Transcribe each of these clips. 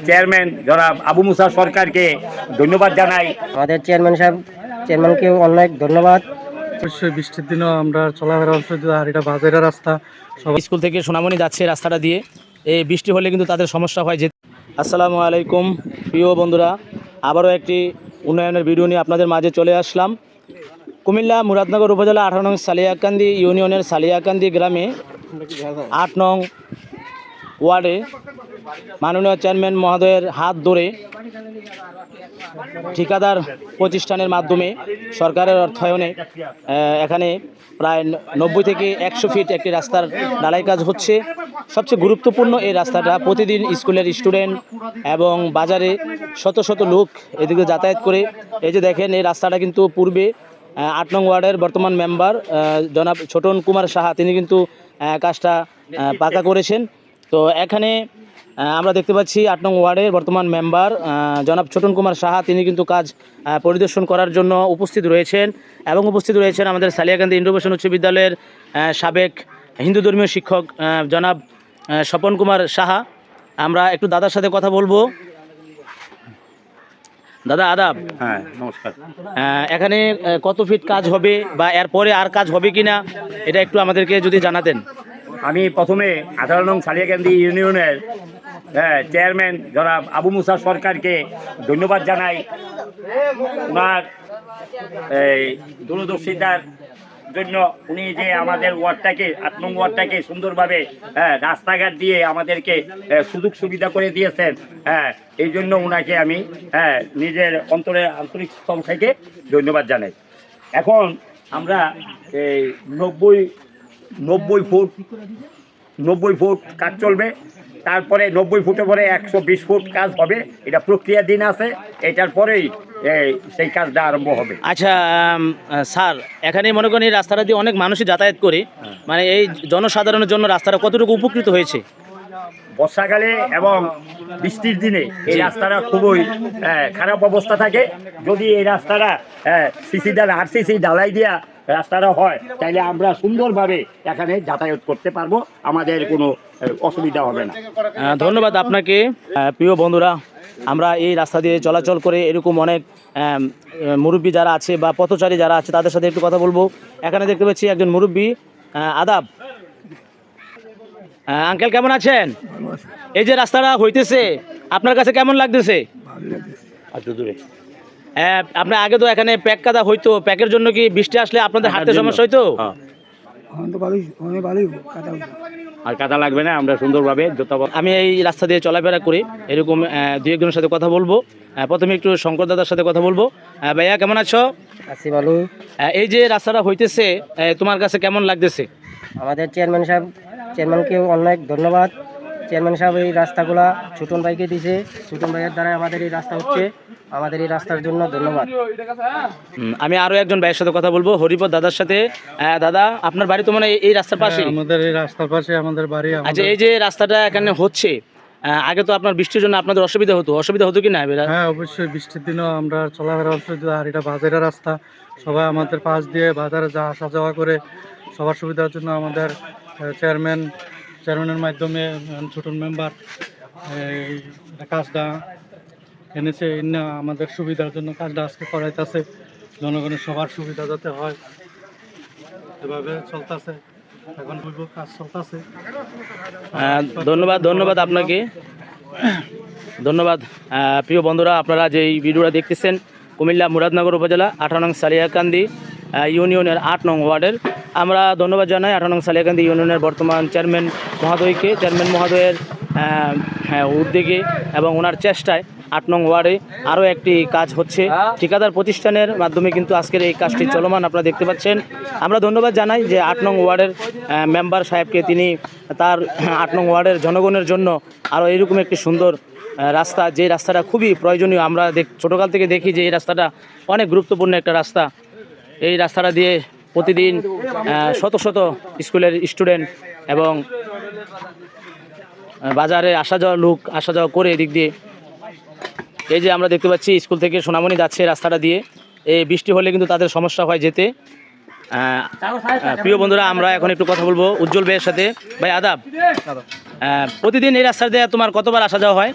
Chairman জনাব আবু মুসা সরকারকে ধন্যবাদ জানাই। আমাদের চেয়ারম্যানকেও অনেক ধন্যবাদ। অবশ্যই বৃষ্টির দিনও আমরা চলাফেরা অসুবিধা, আর এটা বাজারের রাস্তা। স্কুল থেকে সোনামণি যাচ্ছে রাস্তাটা দিয়ে, এই বৃষ্টি হলে কিন্তু তাদের সমস্যা হয়। আসসালামু আলাইকুম প্রিয় বন্ধুরা, আবারও একটি উন্নয়নের ভিডিও নিয়ে আপনাদের মাঝে চলে আসলাম। কুমিল্লা মুরাদনগর উপজেলা 18 নং সালিয়াকান্দি ইউনিয়নের সালিয়াকান্দি গ্রামে 8 নং ওয়ার্ডে মাননীয় চেয়ারম্যান মহোদয়ের হাত ধরে ঠিকাদার প্রতিষ্ঠানের মাধ্যমে সরকারের অর্থায়নে এখানে প্রায় 90 থেকে 100 ফিট একটি রাস্তার ঢালাই কাজ হচ্ছে। সবচেয়ে গুরুত্বপূর্ণ এই রাস্তাটা প্রতিদিন স্কুলের স্টুডেন্ট এবং বাজারে শত শত লোক এদিকে যাতায়াত করে। এই যে দেখেন, এই রাস্তাটা কিন্তু পূর্বে 8 নং ওয়ার্ডের বর্তমান মেম্বার জনাব ছোটন কুমার সাহা তিনি কিন্তু কাজটা পাকা করেছেন। তো এখানে আমরা দেখতে পাচ্ছি 8 নং ওয়ার্ডের বর্তমান মেম্বার জনাব ছোটন কুমার সাহা তিনি কিন্তু কাজ পরিদর্শন করার জন্য উপস্থিত রয়েছেন, এবং উপস্থিত রয়েছেন আমাদের সালিয়াকান্দি ইন্দ্রপ্রসাদ উচ্চ বিদ্যালয়ের সাবেক হিন্দু ধর্মীয় শিক্ষক জনাব স্বপন কুমার সাহা। আমরা একটু দাদার সাথে কথা বলবো। দাদা আদাব। হ্যাঁ, নমস্কার। এখানে কত ফিট কাজ হবে বা এরপরে আর কাজ হবে কিনা এটা একটু আমাদেরকে যদি জানাতেন। আমি প্রথমে 18 নং সালিয়াকান্দি ইউনিয়নের চেয়ারম্যান জনাব আবু মুসা সরকারকে ধন্যবাদ জানাই। ওনার এই দূরদর্শিতার জন্য উনি যে আমাদের ওয়ার্ডটাকে 8 নং ওয়ার্ডটাকে সুন্দরভাবে রাস্তাঘাট দিয়ে আমাদেরকে সুযোগ সুবিধা করে দিয়েছেন। এই জন্য ওনাকে আমি নিজের অন্তরের আন্তরিক স্তর থেকে ধন্যবাদ জানাই। এখন আমরা এই 90 ফুট কাজ চলবে, তারপরে 90 ফুটে পরে 120 ফুট কাজ হবে। এটা প্রক্রিয়া দিন আছে, এটার পরেই সেই কাজটা আরম্ভ হবে। আচ্ছা স্যার, এখানে মনে করেন এই রাস্তাটা দিয়ে অনেক মানুষই যাতায়াত করে, মানে এই জনসাধারণের জন্য রাস্তাটা কতটুকু উপকৃত হয়েছে? বর্ষাকালে এবং বৃষ্টির দিনে এই রাস্তাটা খুবই খারাপ অবস্থা থাকে। যদি এই রাস্তাটা আরসিসি ঢালাই দিয়া রাস্তাটা হয়, তাইলে আমরা সুন্দরভাবে এখানে যাতায়াত করতে পারবো, আমাদের কোনো অসুবিধা হবে না। ধন্যবাদ আপনাকে। প্রিয় বন্ধুরা, আমরা এই রাস্তা দিয়ে চলাচল করে এরকম অনেক মুরব্বী যারা আছে বা পথচারী যারা আছে তাদের সাথে একটু কথা বলবো। এখানে দেখতে পাচ্ছি একজন মুরব্বী। আদাব আঙ্কেল, কেমন আছেন? এই যে রাস্তাটা হইতেছে আপনার কাছে কেমন লাগতেছে? আচ্ছা, দূরে আপনার আগে তো এখানে প্যাক কাদা হইতো, প্যাকের জন্য কি বৃষ্টি আসলে আপনাদের হাঁটতে সমস্যা হইতো? আর কাদা লাগবে না, আমরা সুন্দরভাবে আমি এই রাস্তা দিয়ে চলাফেরা করি, এরকম দু একজনের সাথে কথা বলবো। প্রথমে একটু শঙ্কর দাদার সাথে কথা বলবো। ভাইয়া, কেমন আছো? আছি ভালো। এই যে রাস্তাটা হইতেছে তোমার কাছে কেমন লাগতেছে? আমাদের চেয়ারম্যানকেও অনেক ধন্যবাদ। চেয়ারম্যান সাহেব এই রাস্তাগুলা ছোটন ভাইকে দিয়েছে, ছোটন ভাইয়ের দ্বারা আমাদের এই রাস্তা হচ্ছে। আমাদের এই রাস্তার জন্য ধন্যবাদ। আমি আরো একজন ভাইয়ের সাথে কথা বলবো, হরিপদ দাদার সাথে। দাদা, আপনার বাড়ি তো মানে এই রাস্তার পাশে? আমাদের এই রাস্তার পাশে আমাদের বাড়ি। আচ্ছা, এই যে রাস্তাটা এখানে হচ্ছে, আগে তো আপনার বৃষ্টির জন্য আপনাদের অসুবিধা হতো কি না? হ্যাঁ, অবশ্যই বৃষ্টির দিনও আমরা চলাফেরা অসুবিধা, আর এটা বাজারের রাস্তা। সবাই আমাদের পাশ দিয়ে বাজারে আসা যাওয়া করে, সবার সুবিধার জন্য আমাদের চেয়ারম্যানের মাধ্যমে ছোটন মেম্বার এই কাজটা এনেছে। আমাদের সুবিধার জন্য কাজটা আজকে করাইতেছে, জনগণের সবার সুবিধা যাতে হয় এভাবে চলতেছে। এখন কাজ চলতেছে। ধন্যবাদ আপনাকে। ধন্যবাদ। প্রিয় বন্ধুরা, আপনারা যে এই ভিডিওটা দেখতেছেন, কুমিল্লা মুরাদনগর উপজেলা 18 নং সালিয়াকান্দি ইউনিয়নের 8 নং ওয়ার্ডের, আমরা ধন্যবাদ জানাই 18 নং সালিয়াকান্দি ইউনিয়নের বর্তমান চেয়ারম্যান মহোদয়ের উদ্যোগে এবং ওনার চেষ্টায় 8 নং ওয়ার্ডে আরও একটি কাজ হচ্ছে। ঠিকাদার প্রতিষ্ঠানের মাধ্যমে কিন্তু আজকের এই কাজটি চলমান, আপনারা দেখতে পাচ্ছেন। আমরা ধন্যবাদ জানাই যে 8 নং ওয়ার্ডের মেম্বার সাহেবকে, তিনি তার 8 নং ওয়ার্ডের জনগণের জন্য আরও এইরকম একটি সুন্দর রাস্তা, যে রাস্তাটা খুবই প্রয়োজনীয়। আমরা ছোটোকাল থেকে দেখি যে এই রাস্তাটা অনেক গুরুত্বপূর্ণ একটা রাস্তা। এই রাস্তাটা দিয়ে প্রতিদিন শত শত স্কুলের স্টুডেন্ট এবং বাজারে আসা যাওয়া করে এদিক দিয়ে। এই যে আমরা দেখতে পাচ্ছি স্কুল থেকে সোনামণি যাচ্ছে রাস্তাটা দিয়ে, এই বৃষ্টি হলে কিন্তু তাদের সমস্যা হয় যেতে। প্রিয় বন্ধুরা, আমরা এখন একটু কথা বলবো উজ্জ্বল ভাইয়ের সাথে। ভাই আদাব। প্রতিদিন এই রাস্তা দিয়ে তোমার কতবার আসা যাওয়া হয়?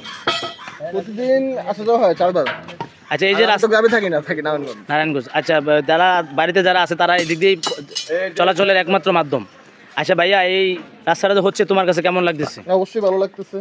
প্রতিদিন আসা যাওয়া হয় 4 বার। আচ্ছা, এই যে রাস্তা গ্রামে থাকি না, থাকি নারায়ণগঞ্জ। নারায়ণগঞ্জ। আচ্ছা, যারা বাড়িতে যারা আছে তারা এই দিক দিয়েই চলাচলের একমাত্র মাধ্যম। আচ্ছা ভাইয়া, এই রাস্তাটা যে হচ্ছে তোমার কাছে কেমন লাগতেছে? অবশ্যই ভালো লাগতেছে।